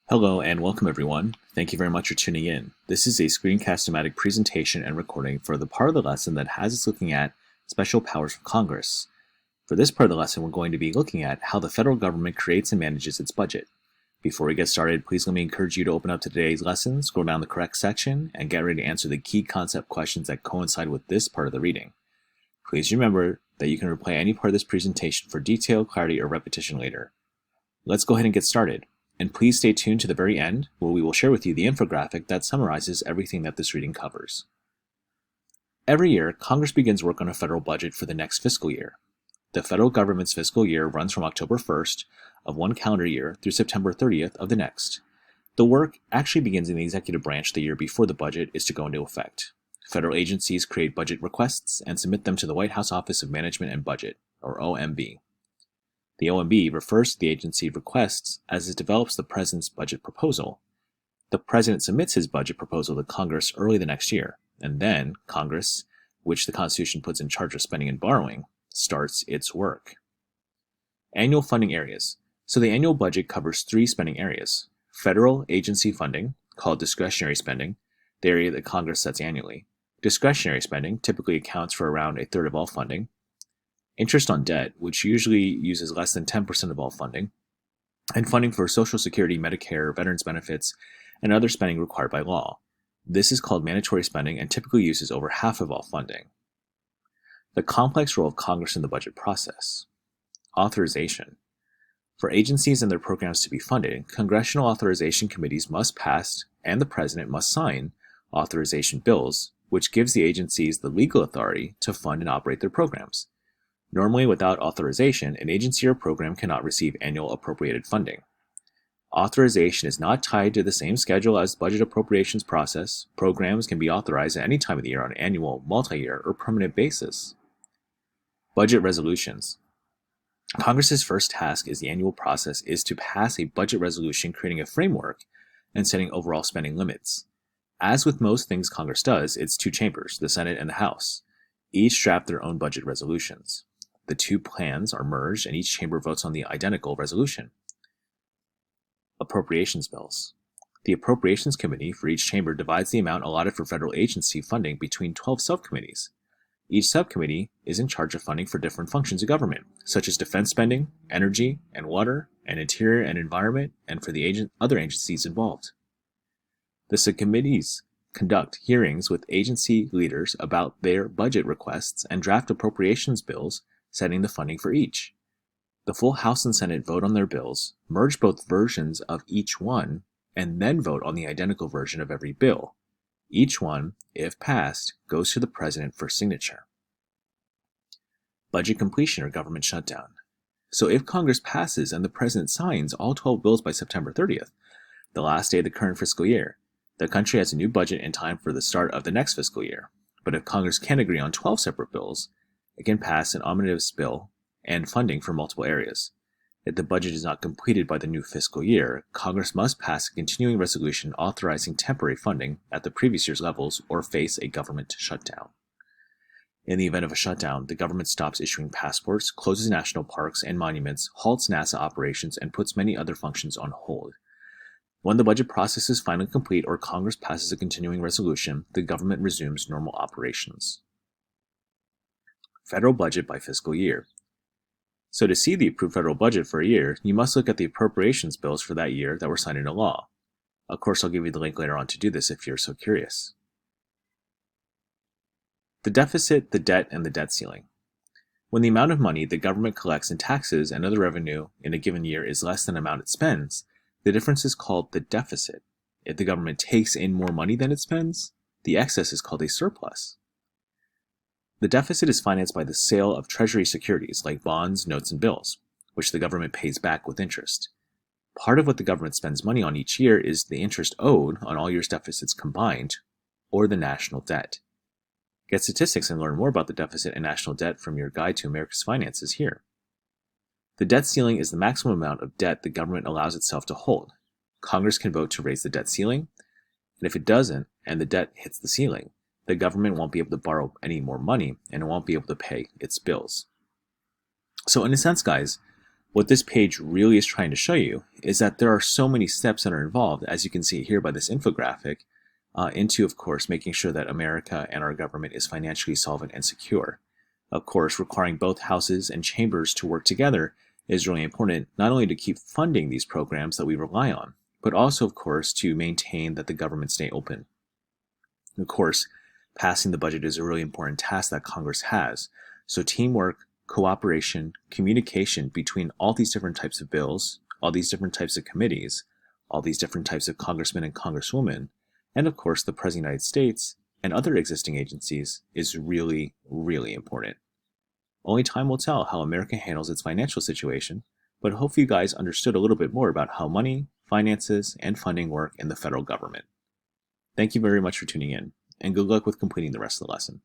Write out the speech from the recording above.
Hello and welcome everyone. Thank you very much for tuning in. This is a screencast-o-matic presentation and recording for the part of the lesson that has us looking at special powers of Congress. For this part of the lesson, we're going to be looking at how the federal government creates and manages its budget. Before we get started, please let me encourage you to open up to today's lesson, scroll down the correct section, and get ready to answer the key concept questions that coincide with this part of the reading. Please remember that you can replay any part of this presentation for detail, clarity, or repetition later. Let's go ahead and get started. And please stay tuned to the very end, where we will share with you the infographic that summarizes everything that this reading covers. Every year, Congress begins work on a federal budget for the next fiscal year. The federal government's fiscal year runs from October 1st of one calendar year through September 30th of the next. The work actually begins in the executive branch the year before the budget is to go into effect. Federal agencies create budget requests and submit them to the White House Office of Management and Budget, or OMB. The OMB refers to the agency requests as it develops the president's budget proposal. The president submits his budget proposal to Congress early the next year, and then Congress, which the Constitution puts in charge of spending and borrowing, starts its work. Annual funding areas. So the annual budget covers three spending areas. Federal agency funding, called discretionary spending, the area that Congress sets annually. Discretionary spending typically accounts for around a third of all funding. Interest on debt, which usually uses less than 10% of all funding, and funding for Social Security, Medicare, veterans benefits, and other spending required by law. This is called mandatory spending and typically uses over half of all funding. The complex role of Congress in the budget process. Authorization. For agencies and their programs to be funded, congressional authorization committees must pass and the president must sign authorization bills, which gives the agencies the legal authority to fund and operate their programs. Normally, without authorization, an agency or program cannot receive annual appropriated funding. Authorization is not tied to the same schedule as the budget appropriations process. Programs can be authorized at any time of the year on an annual, multi-year, or permanent basis. Budget resolutions. Congress's first task is the annual process is to pass a budget resolution creating a framework and setting overall spending limits. As with most things Congress does, it's two chambers, the Senate and the House. Each draft their own budget resolutions. The two plans are merged and each chamber votes on the identical resolution. Appropriations bills. The Appropriations Committee for each chamber divides the amount allotted for federal agency funding between 12 subcommittees. Each subcommittee is in charge of funding for different functions of government, such as defense spending, energy and water, and interior and environment, and for the other agencies involved. The subcommittees conduct hearings with agency leaders about their budget requests and draft appropriations bills setting the funding for each. The full House and Senate vote on their bills, merge both versions of each one, and then vote on the identical version of every bill. Each one, if passed, goes to the president for signature. Budget completion or government shutdown. So if Congress passes and the president signs all 12 bills by September 30th, the last day of the current fiscal year, the country has a new budget in time for the start of the next fiscal year. But if Congress can agree on 12 separate bills, it can pass an omnibus bill and funding for multiple areas. If the budget is not completed by the new fiscal year, Congress must pass a continuing resolution authorizing temporary funding at the previous year's levels or face a government shutdown. In the event of a shutdown, the government stops issuing passports, closes national parks and monuments, halts NASA operations, and puts many other functions on hold. When the budget process is finally complete or Congress passes a continuing resolution, the government resumes normal operations. Federal budget by fiscal year. So to see the approved federal budget for a year, you must look at the appropriations bills for that year that were signed into law. Of course, I'll give you the link later on to do this if you're so curious. The deficit, the debt, and the debt ceiling. When the amount of money the government collects in taxes and other revenue in a given year is less than the amount it spends, the difference is called the deficit. If the government takes in more money than it spends, the excess is called a surplus. The deficit is financed by the sale of treasury securities like bonds, notes, and bills, which the government pays back with interest. Part of what the government spends money on each year is the interest owed on all year's deficits combined, or the national debt. Get statistics and learn more about the deficit and national debt from your Guide to America's Finances here. The debt ceiling is the maximum amount of debt the government allows itself to hold. Congress can vote to raise the debt ceiling, and if it doesn't, and the debt hits the ceiling, the government won't be able to borrow any more money and it won't be able to pay its bills. So in a sense, guys, What this page really is trying to show you is that there are so many steps that are involved, as you can see here by this infographic, into, of course, making sure that America and our government is financially solvent and secure. Of course, requiring both houses and chambers to work together is really important, not only to keep funding these programs that we rely on, but also, of course, to maintain that the government stay open. Of course, passing the budget is a really important task that Congress has. So teamwork, cooperation, communication between all these different types of bills, all these different types of committees, all these different types of congressmen and congresswomen, and of course the President of the United States and other existing agencies is really, really important. Only time will tell how America handles its financial situation, but hopefully you guys understood a little bit more about how money, finances, and funding work in the federal government. Thank you very much for tuning in, and good luck with completing the rest of the lesson.